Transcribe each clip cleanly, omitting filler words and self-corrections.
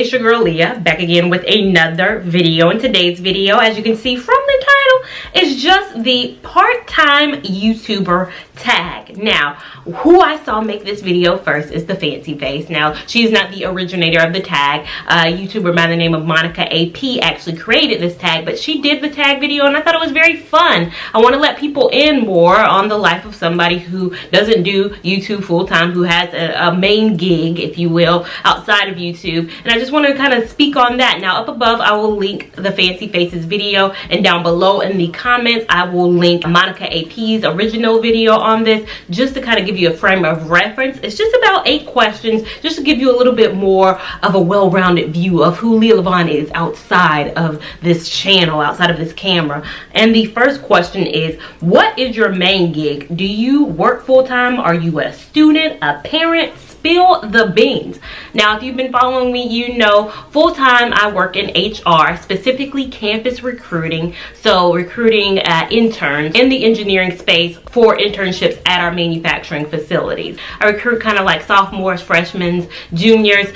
it's your girl Leah, back again with another video. In today's video, as you can see from the title, is just the part-time YouTuber tag. Now, who I saw make this video first is the Fancy Face. Now, she's not the originator of the tag. A YouTuber by the name of Monica AP actually created this tag, but she did the tag video and I thought it was very fun. I want to let people in more on the life of somebody who doesn't do YouTube full-time, who has a main gig, if you will, outside of YouTube. And I just want to kind of speak on that. Now, up above, I will link the Fancy Faces video, and down below in the comments, I will link Monica AP's original video on this, just to kind of give you a frame of reference. It's just about 8 questions, just to give you a little bit more of a well-rounded view of who Lia Lavon is outside of this channel, outside of this camera. And the first question is, what is your main gig? Do you work full-time? Are you a student, a parent? Spill the beans. Now, if you've been following me, you know full-time I work in HR, specifically campus recruiting. So recruiting interns in the engineering space for internships at our manufacturing facilities. I recruit kind of like sophomores, freshmen, juniors,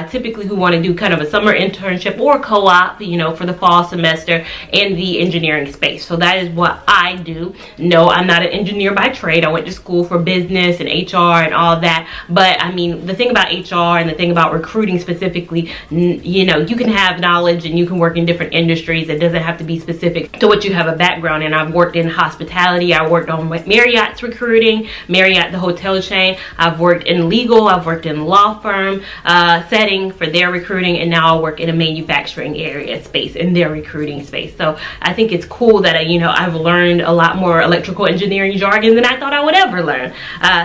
typically who want to do kind of a summer internship or co-op, you know, for the fall semester in the engineering space. So that is what I do. No, I'm not an engineer by trade. I went to school for business and HR and all that, but I mean, the thing about HR and the thing about recruiting specifically, you know, you can have knowledge and you can work in different industries. It doesn't have to be specific to what you have a background in. I've worked in hospitality. I worked on Marriott's recruiting, Marriott, the hotel chain. I've worked in legal. I've worked in law firm setting for their recruiting, and now I work in a manufacturing area space in their recruiting space. So I think it's cool that you know, I've learned a lot more electrical engineering jargon than I thought I would ever learn.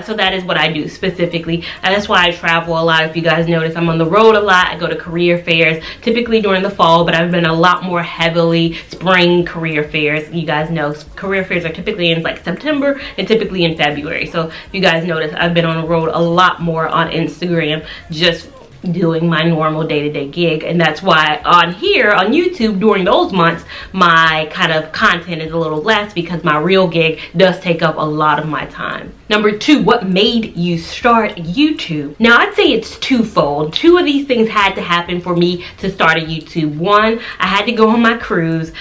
So that is what I do specifically. That's why I travel a lot. If you guys notice, I'm on the road a lot. I go to career fairs, typically during the fall, but I've been a lot more heavily spring career fairs. You guys know career fairs are typically in like September and typically in February. So if you guys notice, I've been on the road a lot more on Instagram, just doing my normal day-to-day gig. And that's why on here on YouTube during those months my kind of content is a little less, because my real gig does take up a lot of my time. Number 2, what made you start YouTube? Now, I'd say it's twofold. 2 of these things had to happen for me to start a YouTube. 1, I had to go on my cruise.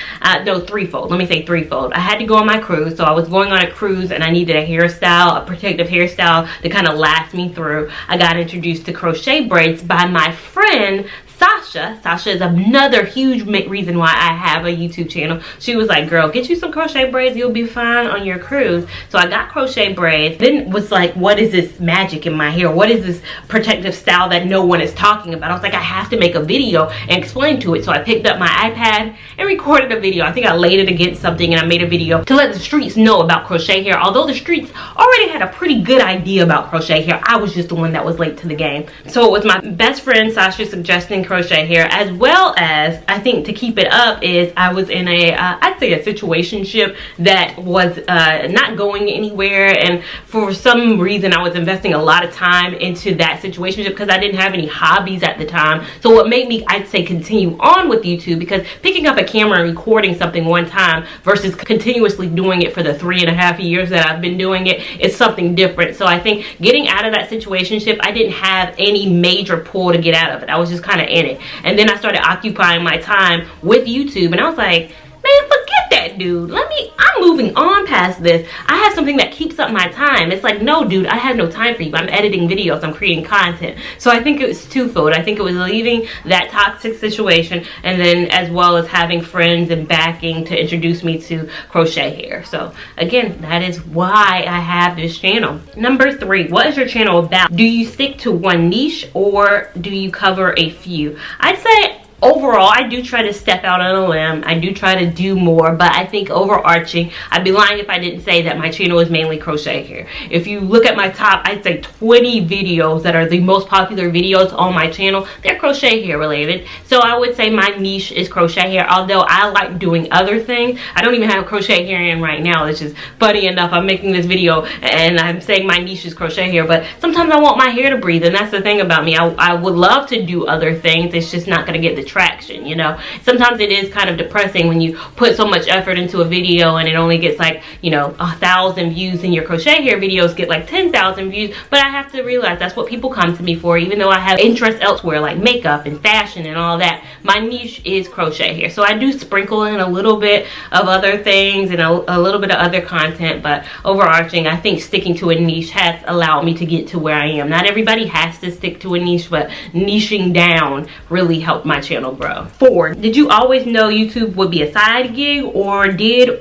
No, threefold. Let me say threefold. I had to go on my cruise. So I was going on a cruise and I needed a hairstyle, a protective hairstyle to kind of last me through. I got introduced to crochet braids by my friend Sasha. Sasha is another huge reason why I have a YouTube channel. She was like, girl, get you some crochet braids, you'll be fine on your cruise. So I got crochet braids, then was like, what is this magic in my hair? What is this protective style that no one is talking about? I was like, I have to make a video and explain to it. So I picked up my iPad and recorded a video. I think I laid it against something and I made a video to let the streets know about crochet hair. Although the streets already had a pretty good idea about crochet hair, I was just the one that was late to the game. So it was my best friend Sasha suggesting crochet hair, as well as, I think to keep it up, is I was in a I'd say a situationship that was not going anywhere, and for some reason I was investing a lot of time into that situationship because I didn't have any hobbies at the time. So what made me, I'd say, continue on with YouTube, because picking up a camera and recording something one time versus continuously doing it for the 3.5 years that I've been doing it is something different. So I think getting out of that situationship, I didn't have any major pull to get out of it. I was just kind of in it. And then I started occupying my time with YouTube, and I was like, man, forget that, dude. I'm moving on past this. I have something that keeps up my time. It's like, no, dude, I have no time for you. I'm editing videos. I'm creating content. So I think it was twofold. I think it was leaving that toxic situation, and then as well as having friends and backing to introduce me to crochet hair. So again, that is why I have this channel. Number 3, what is your channel about? Do you stick to one niche or do you cover a few? I'd say overall, I do try to step out on a limb. I do try to do more, but I think overarching, I'd be lying if I didn't say that my channel is mainly crochet hair. If you look at my top, I'd say 20 videos that are the most popular videos on my channel, they're crochet hair related. So I would say my niche is crochet hair, although I like doing other things. I don't even have crochet hair in right now. It's just funny enough, I'm making this video and I'm saying my niche is crochet hair, but sometimes I want my hair to breathe, and that's the thing about me. I would love to do other things. It's just not going to get the traction, you know. Sometimes it is kind of depressing when you put so much effort into a video and it only gets like, you know, 1,000 views, and your crochet hair videos get like 10,000 views. But I have to realize that's what people come to me for. Even though I have interests elsewhere like makeup and fashion and all that, my niche is crochet hair. So I do sprinkle in a little bit of other things and a little bit of other content, but overarching, I think sticking to a niche has allowed me to get to where I am. Not everybody has to stick to a niche, but niching down really helped my channel grow. 4, did you always know YouTube would be a side gig, or do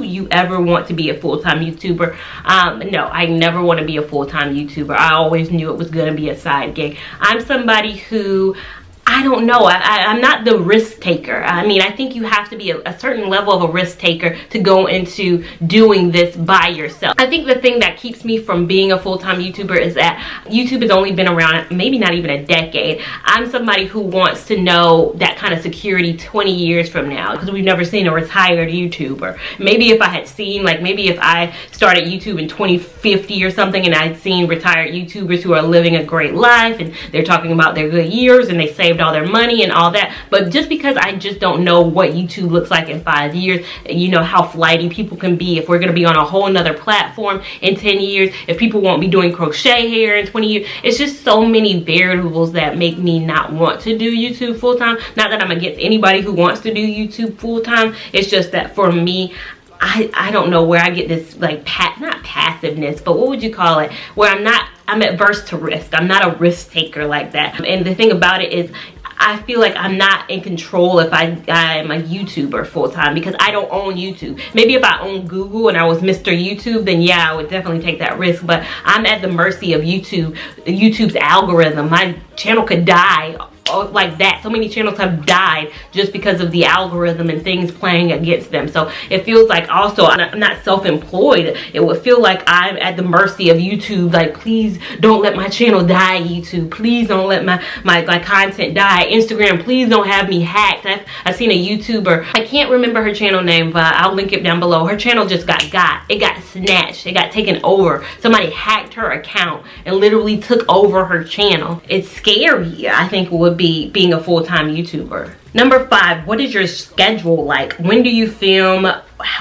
you ever want to be a full-time YouTuber? No, I never want to be a full-time YouTuber. I always knew it was going to be a side gig. I'm somebody who, I don't know, I'm not the risk taker. I mean, I think you have to be a certain level of a risk taker to go into doing this by yourself. I think the thing that keeps me from being a full-time YouTuber is that YouTube has only been around maybe not even a decade. I'm somebody who wants to know that kind of security 20 years from now, because we've never seen a retired YouTuber. Maybe if I had seen, like maybe if I started YouTube in 2050 or something and I'd seen retired YouTubers who are living a great life and they're talking about their good years and they saved all their money and all that. But just because I just don't know what YouTube looks like in 5 years, you know how flighty people can be, if we're going to be on a whole nother platform in 10 years, if people won't be doing crochet hair in 20 years, it's just so many variables that make me not want to do YouTube full-time. Not that I'm against anybody who wants to do YouTube full-time, it's just that for me, I don't know where I get this like not passiveness, but what would you call it, where I'm adverse to risk. I'm not a risk taker like that. And the thing about it is, I feel like I'm not in control if I'm a YouTuber full-time, because I don't own YouTube. Maybe if I owned Google and I was Mr. YouTube, then yeah, I would definitely take that risk. But I'm at the mercy of YouTube's algorithm. My channel could die like that. So many channels have died just because of the algorithm and things playing against them. So it feels like also I'm not self-employed. It would feel like I'm at the mercy of YouTube. Like, please don't let my channel die, YouTube. Please don't let my content die. Instagram, please don't have me hacked. I've seen a YouTuber, I can't remember her channel name, but I'll link it down below. Her channel just got snatched. It got taken over. Somebody hacked her account and literally took over her channel. It's scary, I think, would be being a full-time YouTuber. Number 5, what is your schedule like? When do you film?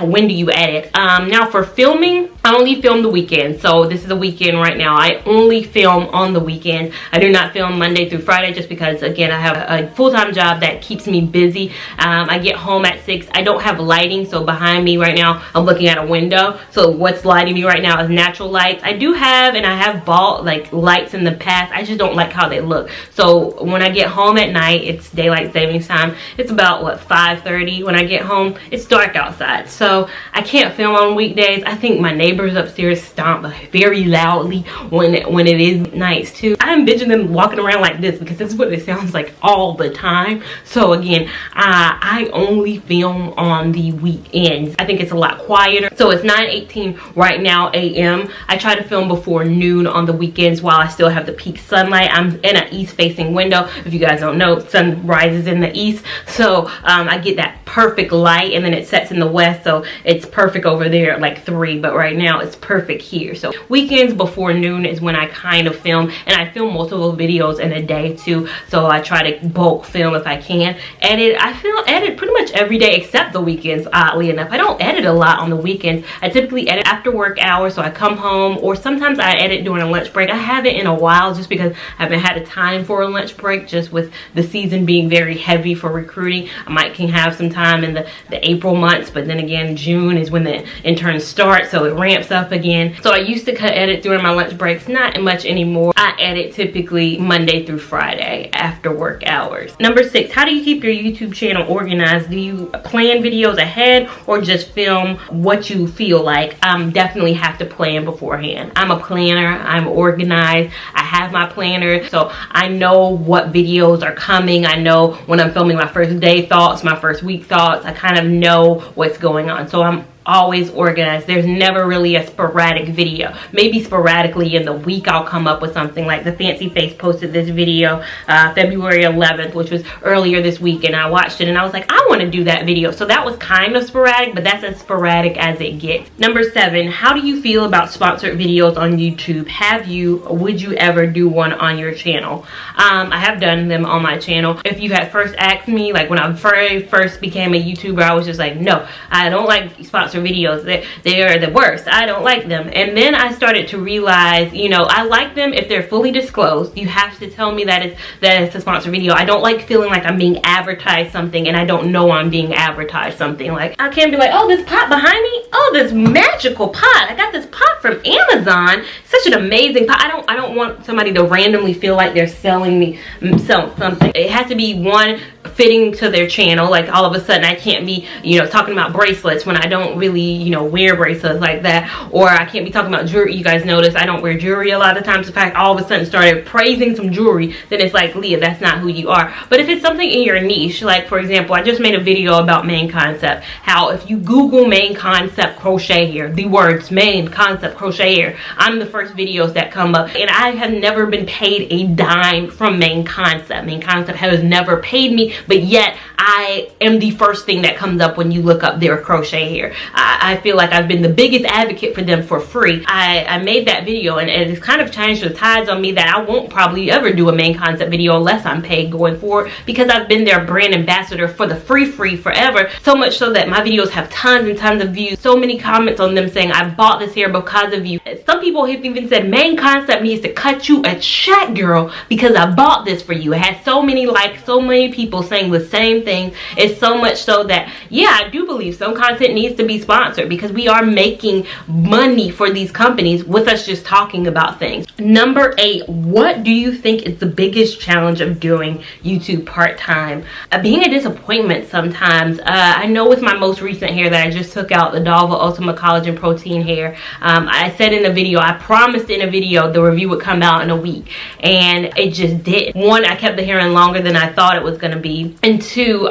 When do you edit? Now for filming, I only film the weekend. So this is a weekend right now. I only film on the weekend. I do not film Monday through Friday just because, again, I have a full-time job that keeps me busy. I get home at 6. I don't have lighting, so behind me right now, I'm looking at a window. So what's lighting me right now is natural lights. I have bought like lights in the past. I just don't like how they look. So when I get home at night, it's daylight savings time. It's about what, 5:30 when I get home. It's dark outside, so I can't film on weekdays. I think my neighbors upstairs stomp very loudly when it is nights too. I envision them walking around like this because this is what it sounds like all the time. So again, I only film on the weekends. I think it's a lot quieter. So it's 9:18 right now a.m. I try to film before noon on the weekends while I still have the peak sunlight. I'm in an east facing window. If you guys don't know, sun rises in the east, so I get that perfect light, and then it sets in the west, so it's perfect over there at like 3, but right now it's perfect here. So weekends before noon is when I kind of film, and I film multiple videos in a day too, so I try to bulk film if I can. I edit pretty much every day except the weekends, oddly enough. I don't edit a lot on the weekends. I typically edit after work hours, so I come home, or sometimes I edit during a lunch break. I haven't in a while just because I haven't had a time for a lunch break, just with the season being very heavy for recruiting. I can have some time in the April months, but then again, June is when the interns start, so it ramps up again. So I used to edit during my lunch breaks, not much anymore. I edit typically Monday through Friday after work hours. Number 6, how do you keep your YouTube channel organized? Do you plan videos ahead or just film what you feel like? Definitely have to plan beforehand. I'm a planner. I'm organized. I have my planner, so I know what videos are coming. I know when I'm filming my first day thoughts, my first week thoughts. I kind of know what's going on, so I'm always organized. There's never really a sporadic video. Maybe sporadically in the week I'll come up with something. Like the Fancy Face posted this video February 11th, which was earlier this week, and I watched it and I was like, I want to do that video. So that was kind of sporadic, but that's as sporadic as it gets. Number 7, how do you feel about sponsored videos on YouTube? Would you ever do one on your channel? I have done them on my channel. If you had first asked me, like when I very first became a YouTuber, I was just like, no, I don't like sponsored videos. They are the worst. I don't like them. And then I started to realize, you know, I like them if they're fully disclosed. You have to tell me that it's a sponsored video. I don't like feeling like I'm being advertised something and I don't know I'm being advertised something. Like I can't be like, oh, this pot behind me, oh, this magical pot. I got this pot from Amazon. Such an amazing pot. I don't want somebody to randomly feel like they're selling something. It has to be one fitting to their channel. Like all of a sudden I can't be, you know, talking about bracelets when I don't really, you know, wear bracelets like that. Or I can't be talking about jewelry. You guys notice I don't wear jewelry a lot of times. In fact, all of a sudden started praising some jewelry, then it's like, Leah, that's not who you are. But if it's something in your niche, like for example, I just made a video about main concept, how if you Google main concept crochet hair, the words main concept crochet hair, I'm the first videos that come up, and I have never been paid a dime from main concept. Main concept has never paid me, but yet I am the first thing that comes up when you look up their crochet hair. I feel like I've been the biggest advocate for them for free. I made that video, and it's kind of changed the tides on me that I won't probably ever do a main concept video unless I'm paid going forward, because I've been their brand ambassador for the free forever. So much so that my videos have tons and tons of views. So many comments on them saying, I bought this hair because of you. Some people have even said main concept needs to cut you a check, girl, because I bought this for you. It has so many likes, so many people saying the same thing. It's so much so that, yeah, I do believe some content needs to be sponsored, because we are making money for these companies with us just talking about things. Number 8, what do you think is the biggest challenge of doing YouTube part-time? Being a disappointment sometimes. I know with my most recent hair that I just took out, the Dalva Ultimate Collagen Protein hair, I said in a video, I promised in a video the review would come out in a week, and it just did. 1, I kept the hair in longer than I thought it was going to be, and 2,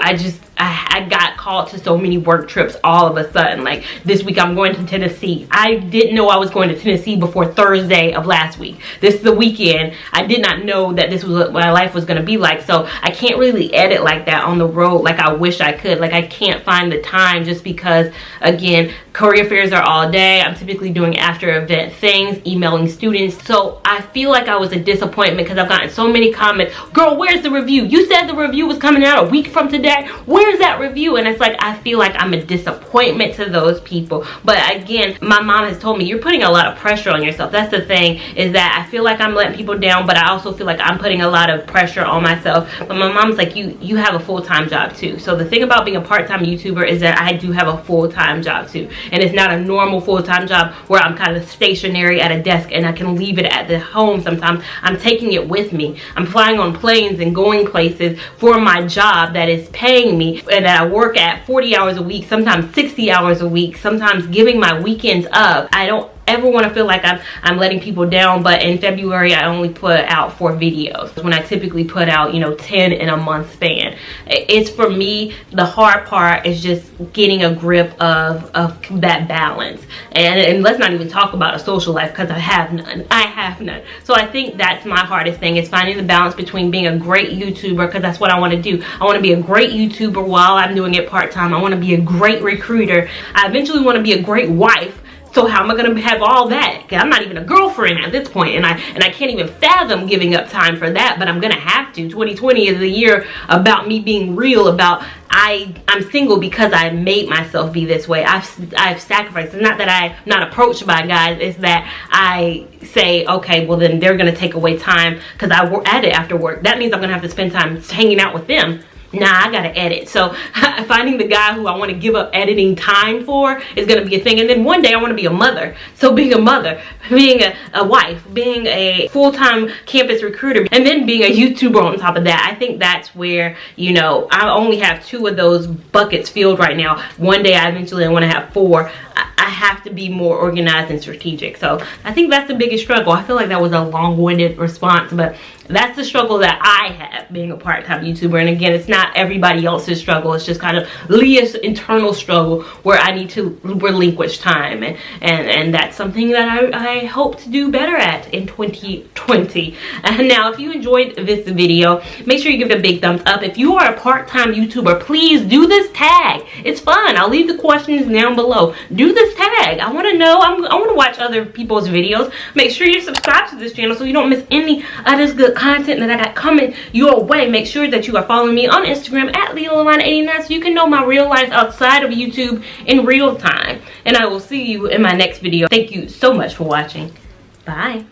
I got called to so many work trips all of a sudden. Like this week I'm going to Tennessee. I didn't know I was going to Tennessee before Thursday of last week. This is the weekend. I did not know that this was what my life was going to be like. So I can't really edit like that on the road like I wish I could. Like I can't find the time, just because, again, career fairs are all day. I'm typically doing after event things, emailing students. So I feel like I was a disappointment because I've gotten so many comments. Girl, where's the review? You said the review was coming out a week from today. Where's that review? And it's like, I feel like I'm a disappointment to those people. But again, my mom has told me, you're putting a lot of pressure on yourself. That's the thing, is that I feel like I'm letting people down, but I also feel like I'm putting a lot of pressure on myself. But my mom's like, you have a full-time job too. So the thing about being a part-time YouTuber is that I do have a full-time job too. And it's not a normal full-time job where I'm kind of stationary at a desk and I can leave it at the home sometimes. I'm taking it with me. I'm flying on planes and going places for my job that is paying me, and that I work at 40 hours a week, sometimes 60 hours a week, sometimes giving my weekends up. I don't ever want to feel like I'm letting people down. But in February I only put out 4 videos when I typically put out, you know, 10 in a month span. It's, for me, the hard part is just getting a grip of that balance, and let's not even talk about a social life, because I have none. So I think that's my hardest thing, is finding the balance between being a great YouTuber, because that's what I want to do. I want to be a great YouTuber while I'm doing it part-time. I want to be a great recruiter. I eventually want to be a great wife. So how am I going to have all that? I'm not even a girlfriend at this point, and I can't even fathom giving up time for that, but I'm going to have to. 2020 is the year about me being real about I'm single because I made myself be this way. I've sacrificed. It's not that I'm not approached by guys. It's that I say, okay, well then they're going to take away time because I edit after work. That means I'm going to have to spend time hanging out with them. Nah, I gotta edit. So finding the guy who I want to give up editing time for is gonna be a thing. And then one day I want to be a mother. So being a mother, being a wife, being a full-time campus recruiter, and then being a YouTuber on top of that. I think that's where, you know, I only have 2 of those buckets filled right now. One day I eventually want to have 4. I have to be more organized and strategic. So I think that's the biggest struggle. I feel like that was a long-winded response, but that's the struggle that I have being a part-time YouTuber. And again, it's not everybody else's struggle. It's just kind of Leah's internal struggle where I need to relinquish time. And that's something that I hope to do better at in 2020. And now, if you enjoyed this video, make sure you give it a big thumbs up. If you are a part-time YouTuber, please do this tag. It's fun. I'll leave the questions down below. Do this tag. I want to know. I want to watch other people's videos. Make sure you subscribe to this channel so you don't miss any of this good content that I got coming your way. Make sure that you are following me on Instagram at Lia Lavon 89 so you can know my real life outside of YouTube in real time. And I will see you in my next video. Thank you so much for watching. Bye.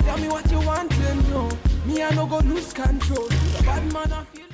Tell me what you want to know. Me, I no go lose control. Bad man, I feel